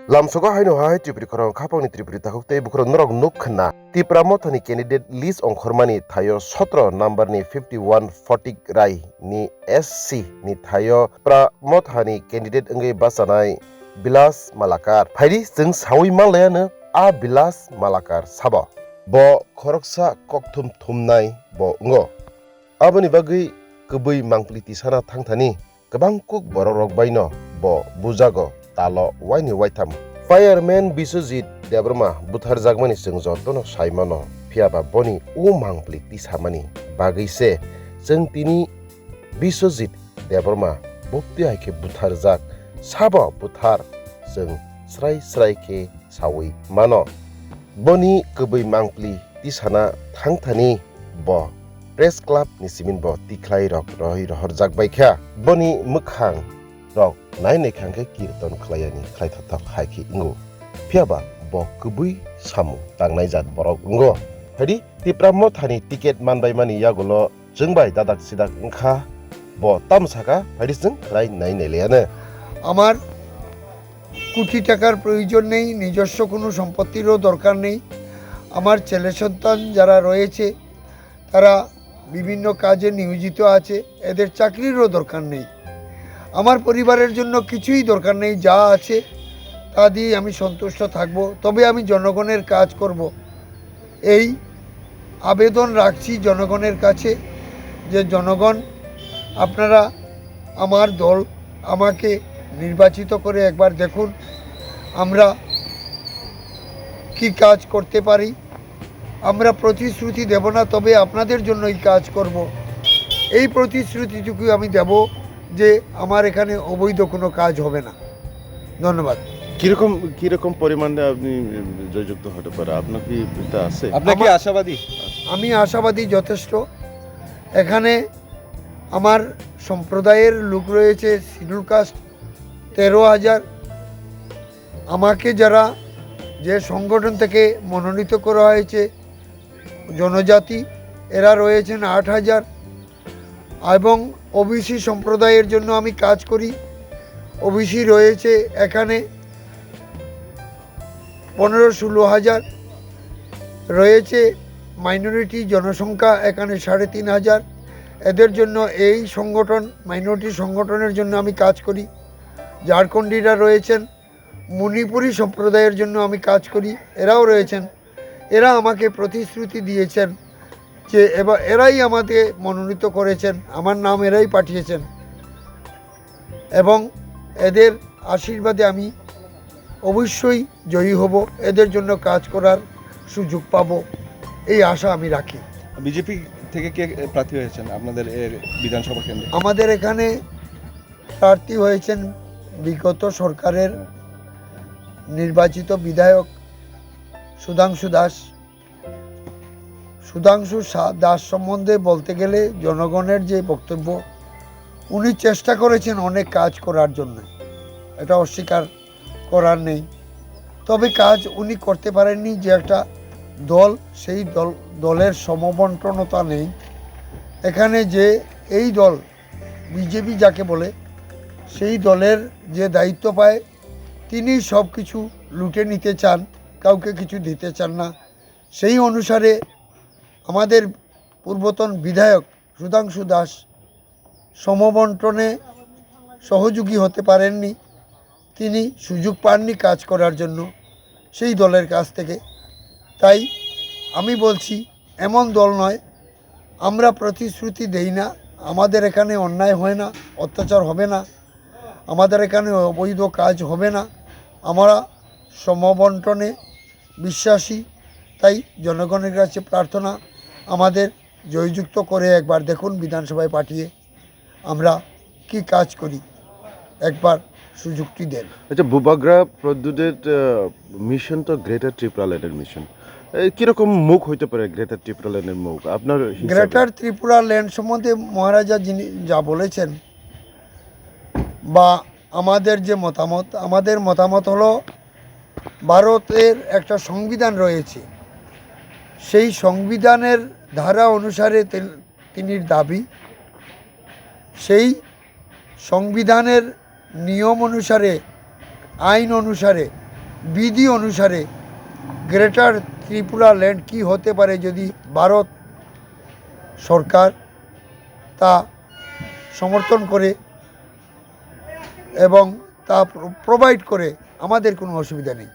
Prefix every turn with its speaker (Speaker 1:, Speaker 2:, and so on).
Speaker 1: Lamsogo haino hai tripuri korong khapangni tripuri takukte bukhoro norok nukhna tipra mothani candidate list ongkhormani thayo 17 number ni 5140 rai ni SC ni thayo pra mothani candidate ngai basanai Bilas Malakar phairi jeng sawi malayano a Bilas Malakar sabo bo khoroksa kokthum thumnai bo ngo aboni bagui kubui mangpliti sana thangthani gobang kuk borok baino bo bujago talo waini waitam fireman Biswajit Debrma buthar jagmani jeng jotono saimano phiaba boni u mangpli tisamani bagise jeng tini Biswajit Debrma bokti haike buthar jak sabo buthar jeng srai ke sawi mano boni kubui mangpli tisana thangthani bo press club ni simin bo tiklai rok rohi rohor jak baikha boni mukhang rok nainai khangke kirtan khlayani khlaithatak haiki ingo phiaba bo kubui samu tangnai jat borok ingo hadi tipra mothani ticket manbai mani yagulo jengbai dadak sidak ingkha bo tamsaka hadi jeng khlai nainai leane
Speaker 2: আমার কোটি টাকার প্রয়োজন নেই, নিজস্ব কোনো সম্পত্তিরও দরকার নেই। আমার ছেলে সন্তান যারা রয়েছে তারা বিভিন্ন কাজে নিয়োজিত আছে, এদের চাকরিরও দরকার নেই। আমার পরিবারের জন্য কিছুই দরকার নেই, যা আছে তা দিয়ে আমি সন্তুষ্ট থাকব, তবে আমি জনগণের কাজ করব। এই আবেদন রাখছি জনগণের কাছে যে জনগণ আপনারা আমার দল আমাকে নির্বাচিত করে একবার দেখুন আমরা কি কাজ করতে পারি। আমরা প্রতিশ্রুতি দেব না, তবে আপনাদের জন্য এই কাজ করব। এই প্রতিশ্রুতিটুকু আমি দেব যে আমার এখানে অবৈধ কোনো কাজ হবে না। ধন্যবাদ।
Speaker 1: কিরকম পরিমাণে আপনি জয়যুক্ত হতে পারে আপনার কি এটা আছে
Speaker 3: আপনি কি আশাবাদী?
Speaker 2: আমি আশাবাদী যথেষ্ট। এখানে আমার সম্প্রদায়ের লোক রয়েছে শিডিউল কাস্ট 13,000। আমাকে যারা যে সংগঠন থেকে মনোনীত করা হয়েছে জনজাতি এরা রয়েছেন 8,000 এবং ওবিসি সম্প্রদায়ের জন্য আমি কাজ করি। ওবিসি রয়েছে এখানে 15-16,000 রয়েছে। মাইনরিটি জনসংখ্যা এখানে 3,500। এদের জন্য এই সংগঠন মাইনরিটি সংগঠনের জন্য আমি কাজ করি। ঝাড়খণ্ডীরা রয়েছেন, মণিপুরি সম্প্রদায়ের জন্য আমি কাজ করি, এরাও রয়েছেন। এরা আমাকে প্রতিশ্রুতি দিয়েছেন যে এবার এরাই আমাকে মনোনীত করেছেন, আমার নাম এরাই পাঠিয়েছেন এবং এদের আশীর্বাদে আমি অবশ্যই জয়ী হব, এদের জন্য কাজ করার সুযোগ পাব, এই আশা আমি রাখি।
Speaker 3: বিজেপি থেকে কে প্রার্থী হয়েছেন আপনাদের এর বিধানসভা কেন্দ্রে?
Speaker 2: আমাদের এখানে প্রার্থী হয়েছেন বিগত সরকারের নির্বাচিত বিধায়ক সুধাংশু দাস। সুধাংশু দাস সম্বন্ধে বলতে গেলে জনগণের যে বক্তব্য, উনি চেষ্টা করেছেন অনেক কাজ করার জন্য, এটা অস্বীকার করার নেই। তবে কাজ উনি করতে পারেননি, যে একটা দল সেই দলের সমবন্টনতা নেই এখানে। যে এই দল বিজেপি যাকে বলে সেই দলের যে দায়িত্ব পায় তিনি সব কিছু লুটে নিতে চান, কাউকে কিছু দিতে চান না। সেই অনুসারে আমাদের পূর্বতন বিধায়ক সুধাংশু দাস সমবন্টনে সহযোগী হতে পারেননি, তিনি সুযোগ পাননি কাজ করার জন্য সেই দলের কাছ থেকে। তাই আমি বলছি এমন দল নয়, আমরা প্রতিশ্রুতি দেই না, আমাদের এখানে অন্যায় হয় না, অত্যাচার হবে না, আমাদের এখানে অবৈধ কাজ হবে না, আমরা সমবন্টনে বিশ্বাসী। তাই জনগণের কাছে প্রার্থনা আমাদের জয়যুক্ত করে একবার দেখুন বিধানসভায় পাঠিয়ে আমরা কি কাজ করি, একবার সুযোগটি দেন।
Speaker 1: আচ্ছা, বুবাগ্রা প্রদ্যুতের মিশন তো গ্রেটার ত্রিপুরা ল্যান্ডের মিশন, কিরকম মুখ হইতে পারে গ্রেটার ত্রিপুরা ল্যান্ডের মুখ আপনার হিসাবে?
Speaker 2: গ্রেটার ত্রিপুরা ল্যান্ড সম্বন্ধে মহারাজা যিনি যা বলেছেন বা আমাদের যে মতামত, আমাদের মতামত হলো ভারতের একটা সংবিধান রয়েছে, সেই সংবিধানের ধারা অনুসারে তিনি দাবি, সেই সংবিধানের নিয়ম অনুসারে আইন অনুসারে বিধি অনুসারে গ্রেটার ত্রিপুরা ল্যান্ড কি হতে পারে যদি ভারত সরকার তা সমর্থন করে এবং তা প্রোভাইড করে, আমাদের কোনো অসুবিধা নেই।